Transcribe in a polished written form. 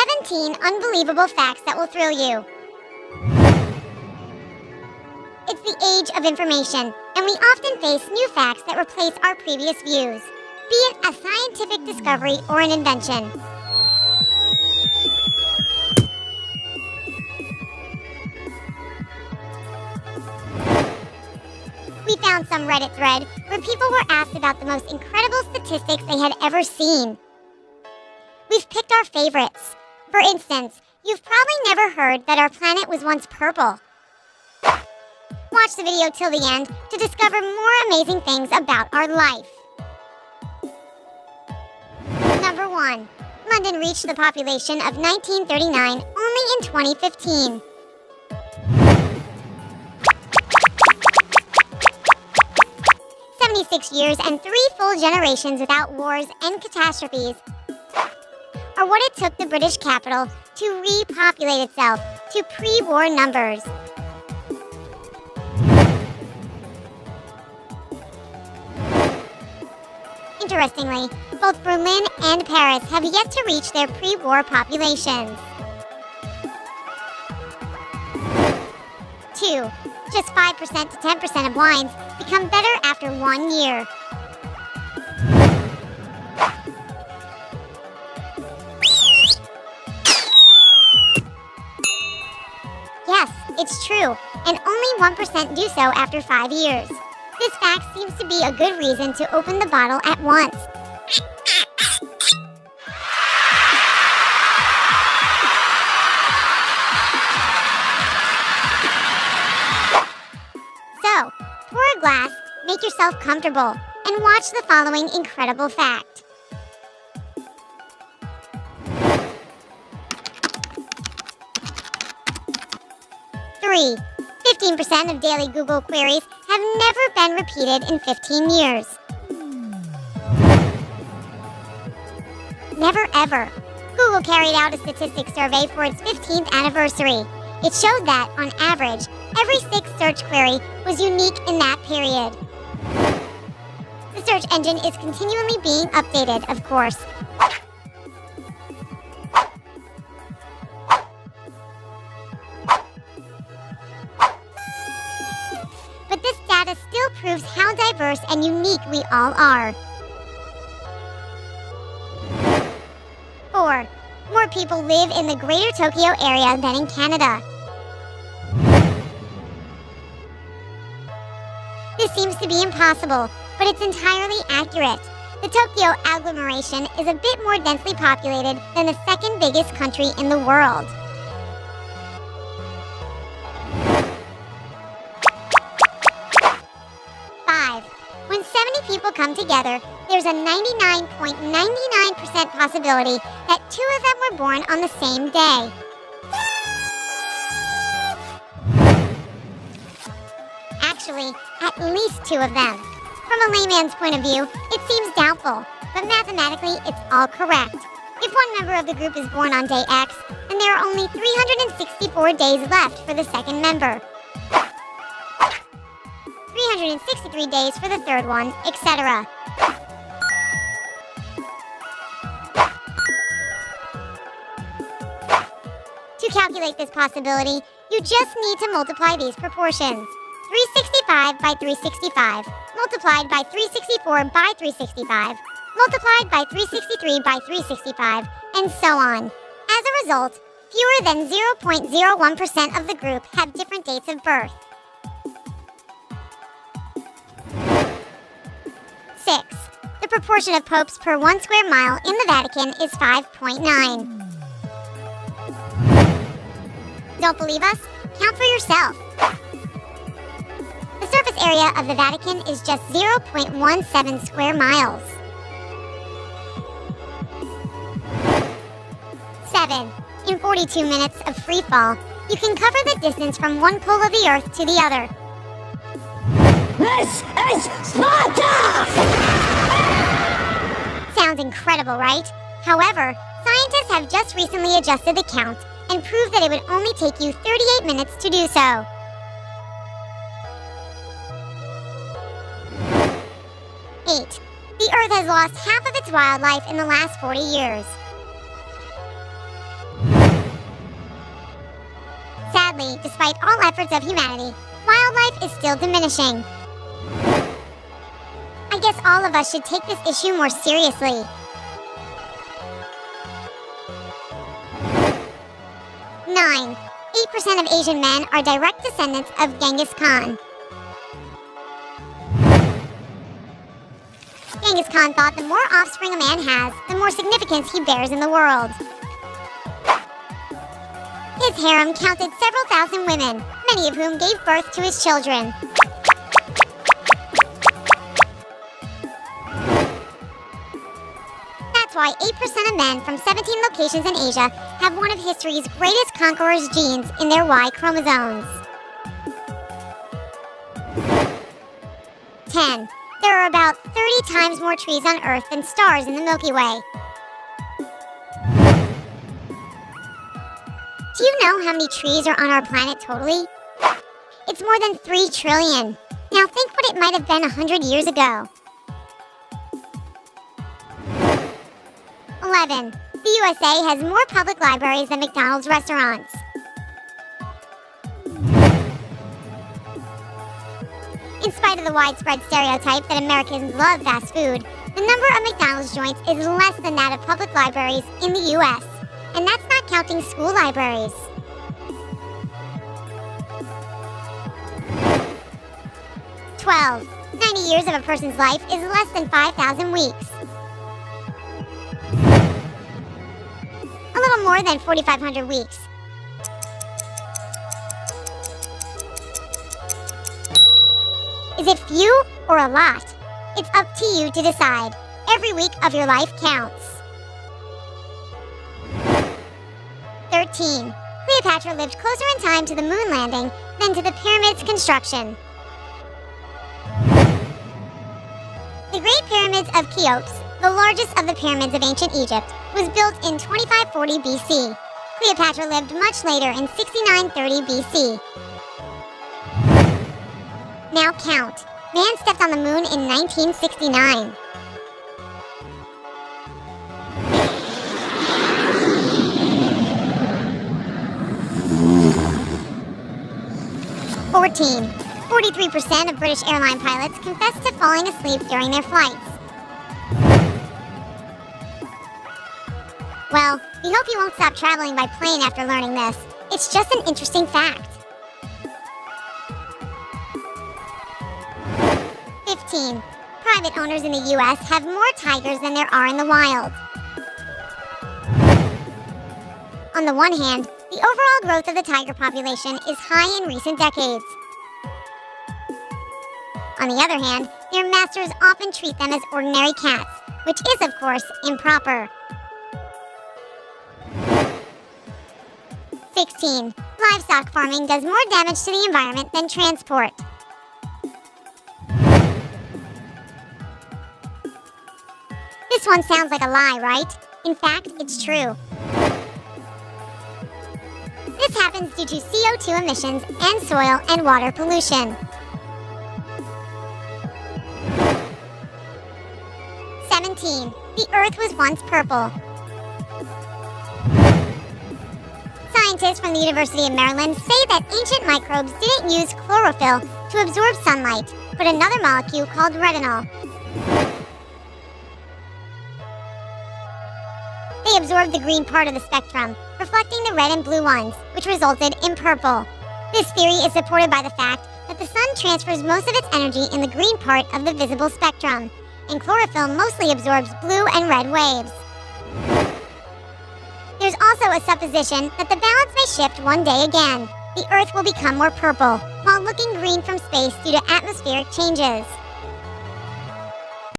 17 unbelievable facts that will thrill you. It's the age of information, and we often face new facts that replace our previous views, be it a scientific discovery or an invention. We found some Reddit thread where people were asked about the most incredible statistics they had ever seen. We've picked our favorites. For instance, you've probably never heard that our planet was once purple. Watch the video till the end to discover more amazing things about our life. Number 1. London reached the population of 1939 only in 2015. Years and 3 full generations without wars and catastrophes are what it took the British capital to repopulate itself to pre-war numbers. Interestingly, both Berlin and Paris have yet to reach their pre-war populations. 2. Just 5% to 10% of wines become better after 1 year. Yes, it's true, and only 1% do so after 5 years. This fact seems to be a good reason to open the bottle at once. So, pour a glass, make yourself comfortable, and watch the following incredible fact. Three, 15% of daily Google queries have never been repeated in 15 years. Never ever. Google carried out a statistics survey for its 15th anniversary. It showed that, on average, every 6th search query was unique in that period. The search engine is continually being updated, of course. But this data still proves how diverse and unique we all are. 4. More people live in the Greater Tokyo area than in Canada. This seems to be impossible, but it's entirely accurate. The Tokyo agglomeration is a bit more densely populated than the second biggest country in the world. 5. When 70 people come together, there's a 99.99% possibility that 2 of them were born on the same day. Actually, at least 2 of them. From a layman's point of view, it seems doubtful, but mathematically, it's all correct. If one member of the group is born on day X, then there are only 364 days left for the second member. 363 days for the third one, etc. To calculate this possibility, you just need to multiply these proportions. 365 by 365, multiplied by 364 by 365, multiplied by 363 by 365, and so on. As a result, fewer than 0.01% of the group have different dates of birth. 6. The proportion of popes per 1 square mile in the Vatican is 5.9. Don't believe us? Count for yourself. The surface area of the Vatican is just 0.17 square miles. 7. In 42 minutes of free fall, you can cover the distance from one pole of the Earth to the other. This is Sparta! Sounds incredible, right? However, scientists have just recently adjusted the count and proved that it would only take you 38 minutes to do so. 8. The Earth has lost half of its wildlife in the last 40 years. Sadly, despite all efforts of humanity, wildlife is still diminishing. I guess all of us should take this issue more seriously. 9. 8% of Asian men are direct descendants of Genghis Khan. Genghis Khan thought the more offspring a man has, the more significance he bears in the world. His harem counted several thousand women, many of whom gave birth to his children. That's why 8% of men from 17 locations in Asia have one of history's greatest conquerors' genes in their Y chromosomes. 10. There are about 30 times more trees on Earth than stars in the Milky Way. Do you know how many trees are on our planet totally? It's more than 3 trillion. Now think what it might have been 100 years ago. 11. The USA has more public libraries than McDonald's restaurants. In spite of the widespread stereotype that Americans love fast food, the number of McDonald's joints is less than that of public libraries in the U.S., and that's not counting school libraries. 12. 90 years of a person's life is less than 5,000 weeks. A little more than 4,500 weeks. Is it few or a lot? It's up to you to decide. Every week of your life counts. 13. Cleopatra lived closer in time to the moon landing than to the pyramid's construction. The Great Pyramids of Cheops, the largest of the pyramids of ancient Egypt, was built in 2540 BC. Cleopatra lived much later in 6930 BC. Now count. Man stepped on the moon in 1969. 14. 43% of British airline pilots confess to falling asleep during their flights. Well, we hope you won't stop traveling by plane after learning this. It's just an interesting fact. 15. Private owners in the U.S. have more tigers than there are in the wild. On the one hand, the overall growth of the tiger population is high in recent decades. On the other hand, their masters often treat them as ordinary cats, which is, of course, improper. 16. Livestock farming does more damage to the environment than transport. This one sounds like a lie, right? In fact, it's true. This happens due to CO2 emissions and soil and water pollution. 17. The Earth was once purple. Scientists from the University of Maryland say that ancient microbes didn't use chlorophyll to absorb sunlight, but another molecule called retinol. They absorbed the green part of the spectrum, reflecting the red and blue ones, which resulted in purple. This theory is supported by the fact that the sun transfers most of its energy in the green part of the visible spectrum, and chlorophyll mostly absorbs blue and red waves. There's also a supposition that the balance may shift one day again. The Earth will become more purple, while looking green from space due to atmospheric changes.